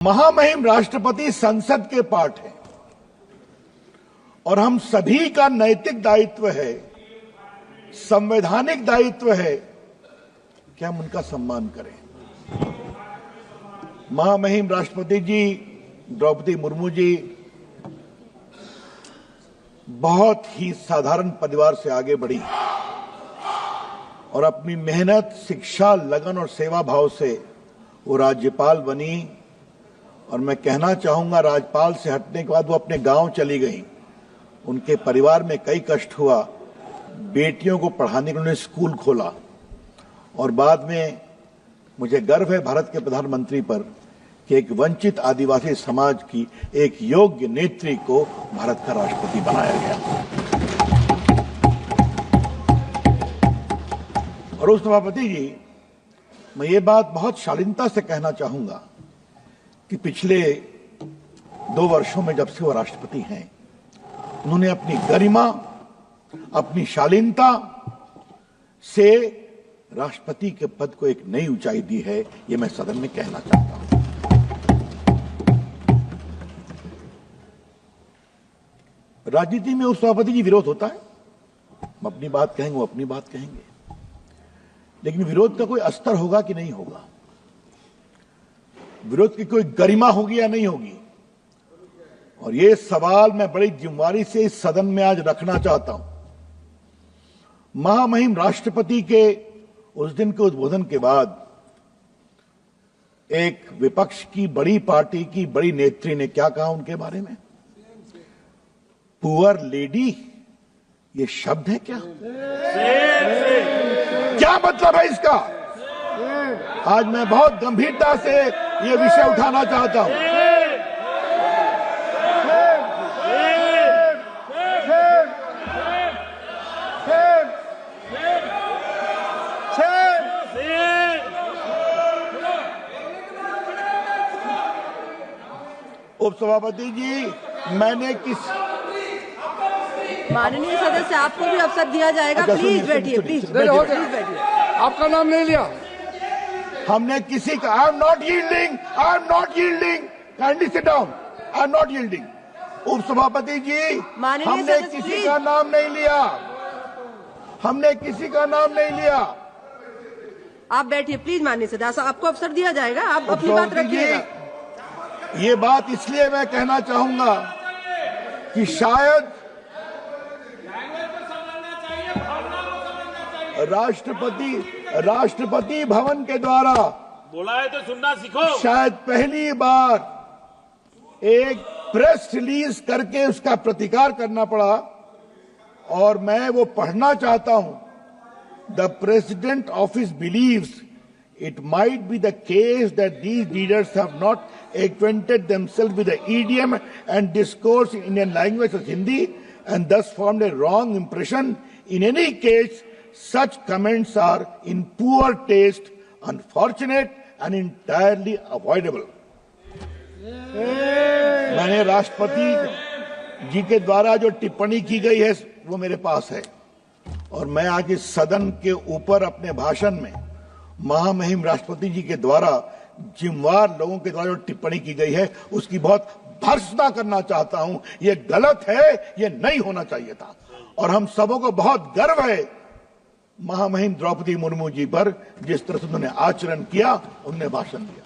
महामहिम राष्ट्रपति संसद के पार्ट है और हम सभी का नैतिक दायित्व है, संवैधानिक दायित्व है कि हम उनका सम्मान करें। महामहिम राष्ट्रपति जी द्रौपदी मुर्मू जी बहुत ही साधारण परिवार से आगे बढ़ी और अपनी मेहनत, शिक्षा, लगन और सेवा भाव से वो राज्यपाल बनी। और मैं कहना चाहूंगा, राज्यपाल से हटने के बाद वो अपने गांव चली गई। उनके परिवार में कई कष्ट हुआ। बेटियों को पढ़ाने के लिए उन्होंने स्कूल खोला और बाद में मुझे गर्व है भारत के प्रधानमंत्री पर कि एक वंचित आदिवासी समाज की एक योग्य नेत्री को भारत का राष्ट्रपति बनाया गया। और उस सभापति जी, मैं ये बात बहुत शालीनता से कहना चाहूंगा कि पिछले 2 वर्षों में जब से वो राष्ट्रपति हैं, उन्होंने अपनी गरिमा, अपनी शालीनता से राष्ट्रपति के पद को एक नई ऊंचाई दी है। ये मैं सदन में कहना चाहता हूं। राजनीति में उस सभापति जी विरोध होता है, हम अपनी बात कहेंगे, वो अपनी बात कहेंगे, लेकिन विरोध का कोई अस्तर होगा कि नहीं होगा? विरोध की कोई गरिमा होगी या नहीं होगी? और ये सवाल मैं बड़ी जिम्मेदारी से इस सदन में आज रखना चाहता हूं। महामहिम राष्ट्रपति के उस दिन के उद्बोधन के बाद एक विपक्ष की बड़ी पार्टी की बड़ी नेत्री ने क्या कहा उनके बारे में? पुअर लेडी, ये शब्द है क्या? क्या मतलब है इसका? आज मैं बहुत गंभीरता से ये विषय उठाना चाहता हूं। उपसभापति जी, मैंने माननीय सदस्य, आपको भी अवसर दिया जाएगा। प्लीज बैठिए, प्लीज बैठिए। आपका नाम नहीं लिया। हमने किसी का I am not yielding, kindly sit down, I am not yielding. उपसभापति जी, हमने किसी का नाम नहीं लिया, हमने किसी का नाम नहीं लिया। आप बैठिए प्लीज। माननीय सदस्य, आपको अवसर दिया जाएगा, आप अपनी बात रखिएगा। ये बात इसलिए मैं कहना चाहूंगा कि शायद राष्ट्रपति भवन के द्वारा बोला है तो सुनना सीखो। शायद पहली बार एक प्रेस रिलीज करके उसका प्रतिकार करना पड़ा और मैं वो पढ़ना चाहता हूं। The president office believes it might be the case that these leaders have not acquainted themselves with the idiom and discourse in Indian language as Hindi and thus formed a wrong impression. In any case, such comments are in poor taste, unfortunate and entirely avoidable. मैंने राष्ट्रपति जी के द्वारा जो टिप्पणी की गई है वो मेरे पास है और मैं आज इस सदन के ऊपर अपने भाषण में महामहिम राष्ट्रपति जी के द्वारा जिम्मेवार लोगों के द्वारा जो टिप्पणी की गई है उसकी बहुत भर्त्सना करना चाहता हूं। ये गलत है, ये नहीं होना चाहिए था। और हम सबों को बहुत गर्व है महामहिम द्रौपदी मुर्मू जी पर, जिस तरह से उन्होंने आचरण किया, उन्होंने भाषण दिया।